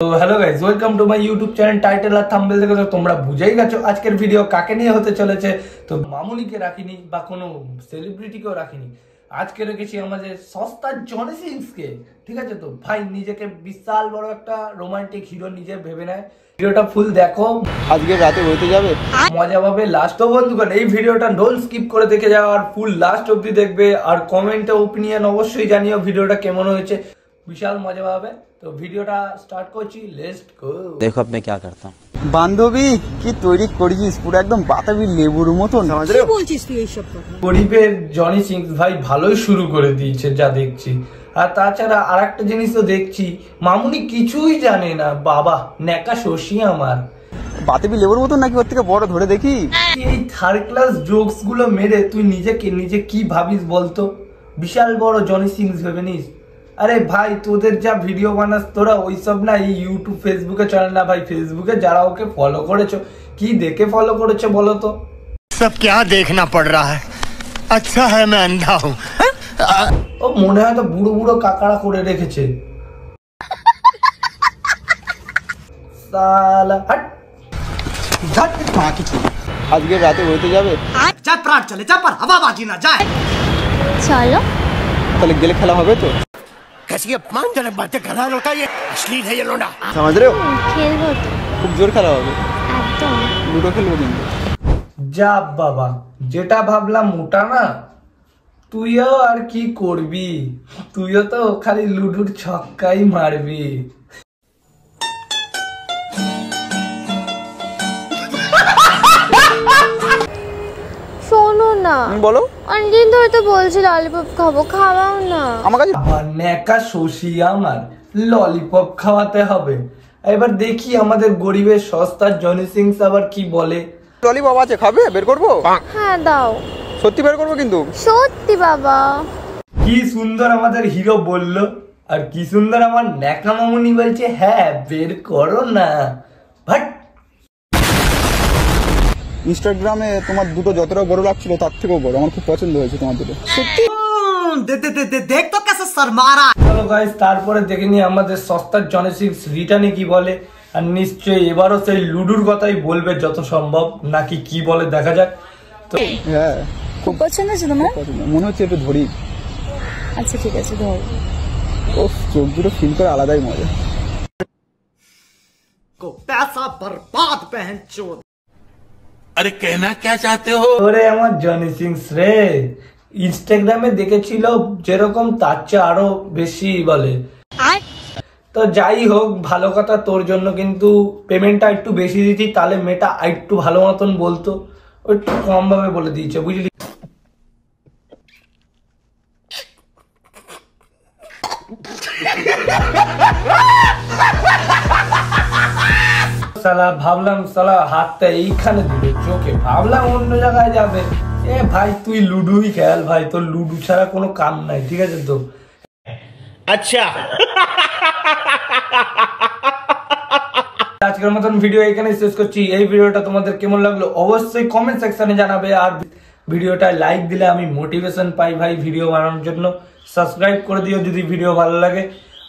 তো hello guys, welcome to my YouTube channel. Title আর thumbnail দেখে তো তোমরা বুঝেই গেছো আজকের ভিডিও কাকে নিয়ে হতে চলেছে। তো মামুনিকে রাখিনি বা কোনো সেলিব্রিটিকেও রাখিনি, আজকে রেখেছি আমাদের সস্তার জনি সিংসকে। ঠিক আছে, তো ভাই নিজেকে বিশাল বড় একটা রোমান্টিক হিরো নিজে ভেবে নেয়। ভিডিওটা ফুল দেখো, আজকে রাতে বইতে যাবে, মজা পাবে। লাস্ট বন্ধুগণ এই ভিডিওটা ডোন্ট স্কিপ করে দেখে যাও আর ফুল লাস্ট অবধি দেখবে। আর কমেন্টে ওপিনিয়ন অবশ্যই জানিও ভিডিওটা কেমন হয়েছে, বিশাল মজা পাবে। তো ভিডিওটা স্টার্ট করছি, লেটস গো। দেখো আমি কি করতা हूं। বান্ধবী কি তৈরি করেছিস, পুরো একদম বাতাবি লেবুর মতন। কি বলছিস তুই এইসব কথা? গরিবের জনি সিং ভাই ভালোই শুরু করে দিয়েছে যা দেখছি। আর তাছাড়া আরেকটা জিনিস তো দেখছি, মামুনি কিছুই জানে না। বাবা নেকা শশী আমার বাতাবি লেবুর মতন নাকি ওর থেকে বড়, ধরে দেখি। এই থার্ড ক্লাস জোকস গুলো মেরে তুই নিজে কি ভাবিস বলতো? বিশাল বড় জনি সিং ভেবে নিস? আরে ভাই তোদের যা ভিডিও বানাস তোরা ওইসব না, এই ইউটিউব ফেসবুকে চলে না ভাই। ফেসবুকে যারা ওকে ফলো করেছো, কি দেখে ফলো করেছো বলো তো? सब क्या देखना पड़ रहा है, अच्छा है मैं अंधा हूँ। ও মনে হয় তো বুড়ো বুড়ো কাকারা করে রেখেছে সালা হাট। আজকে রাতে বইতে যাবে, जा प्राण चले जा पर हवाबाजी ना जाए। चलो তাহলে গেলে खेला হবে তো? कैसी अपमानजनक बातें कर रहा है लौटा, ये अश्लील है ये लोडा। समझ रहे हो? खेलबो तो খুব জোর খেলা হবে, একদম। লুডো খেলবো কিন্তু। যা বাবা, যেটা ভাবলাম ওটা না। তুইও আর কি করবি, তুইও তো খালি লুডুর ছক্কাই মারবি। শোনো না, বলো। অনেকদিন ধরে তো বলছি ললিপপ খাবো, খাওয়াও না। আমার কাছে আমার নেকা শশী আমার ললিপপ খাওয়াতে হবে। এবার দেখি আমাদের গরিবের সস্তার জনি সিং আবার কি বলে। ললিপপ আছে, খাবে? বের করবো? হ্যাঁ দাও। সত্যি বের করবো কিন্তু। সত্যি বাবা। কি সুন্দর আমাদের হিরো বলল, আর কি সুন্দর আমার নেকা মামুনি বলছে হ্যাঁ বের করো না। ভাট। ইনস্টাগ্রামে তোমার দুটো যতটা বড় লাগছিল তার থেকেও বড়, আমার খুব পছন্দ হয়েছে তোমার দুটো। देख तो कैसे सर मारा। চলো গাইস, তারপরে দেখে নি আমাদের সস্তার জনি সিং রিটার্নে কি বলে। আর নিশ্চয়ই এবারও সেই লুডুর কথাই বলবে যত সম্ভব, নাকি কি বলে দেখা যাক। তো হ্যাঁ খুব পছন্দ আছে তোমার? পছন্দ, মনে হচ্ছে একটু ধরি। আচ্ছা ঠিক আছে ধর। ও চোখ দুটো ফিল করে আলাদাই মজা। को पैसा बर्बाद पहन चोद। अरे कहना क्या चाहते हो? ওরে আমার জনি সিং রে, ইনস্টাগ্রামে দেখেছিল যেরকম তার চেয়ে আরো বেশি বলে। তো যাই হোক, ভালো কথা তোর জন্য, কিন্তু পেমেন্টটা একটু বেশি দিতি তাহলে মেয়েটা একটু ভালো মতন বলতো। ও একটু কম ভাবে বলে দিয়েছে বুঝলি। সালা ভাবলাম সালা হাতটা এইখানে দিবে চোখে, ভাবলাম অন্য জায়গায় যাবে। এ ভাই তুই লুডুই খেল ভাই, তোর লুডু ছাড়া কোনো কাম নাই। ঠিক আছে তো अच्छा আজকের মতন ভিডিও এখানে শেষ করছি। এই ভিডিওটা তোমাদের কেমন লাগলো অবশ্যই কমেন্ট সেকশনে জানাবে। আর ভিডিওটা লাইক দিলে আমি মোটিভেশন পাই ভাই ভিডিও বানানোর জন্য। সাবস্ক্রাইব করে দিও যদি ভিডিও ভালো লাগে।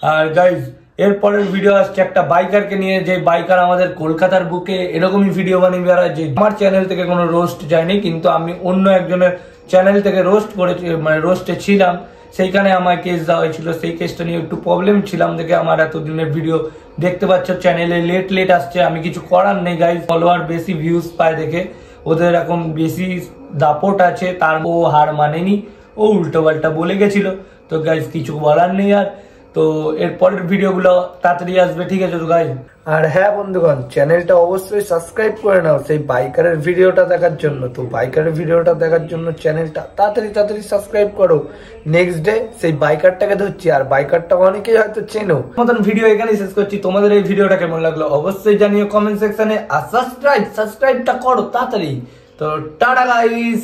আর গাইজ এরপরের ভিডিও আসছে একটা বাইকারকে নিয়ে, যে বাইকার আমাদের কলকাতার বুকে এরকমই ভিডিও বানিয়ে বেড়ায়। যে আমার চ্যানেল থেকে কোনো রোস্ট যায়নি, কিন্তু আমি অন্য একজনের চ্যানেল থেকে রোস্ট করেছি, মানে রোস্টে ছিলাম, সেইখানে আমার কেস দেওয়া হয়েছিল। সেই কেসটা নিয়ে একটু প্রবলেম ছিলাম দেখে আমার এতদিনের ভিডিও দেখতে পাচ্ছ চ্যানেলে লেট আসছে। আমি কিছু করার নেই গাইজ, ফলোয়ার বেশি ভিউজ পায় দেখে ওদের এখন বেশি দাপট আছে, তার ও হার মানেনি, ও উল্টো পাল্টা বলে গেছিল। তো গাইজ কিছু বলার নেই। আর তো এরপরের ভিডিওগুলো তাড়াতাড়ি আসবে, ঠিক আছে তো গাইজ। আর হ্যাঁ বন্ধুগণ, চ্যানেলটা অবশ্যই সাবস্ক্রাইব করে নাও সেই বাইকারের ভিডিওটা দেখার জন্য। তো বাইকারের ভিডিওটা দেখার জন্য চ্যানেলটা তাড়াতাড়ি সাবস্ক্রাইব করো। নেক্সট ডে সেই বাইকারটাকে ধরছি, আর বাইকারটা অনেকেই হয়তো চেনো। মতন ভিডিও এখানেই শেষ করছি। তোমাদের এই ভিডিওটা কেমন লাগলো অবশ্যই জানিও কমেন্ট সেকশনে। আর সাবস্ক্রাইবটা করো তাড়াতাড়ি। তো টাটা গাইস।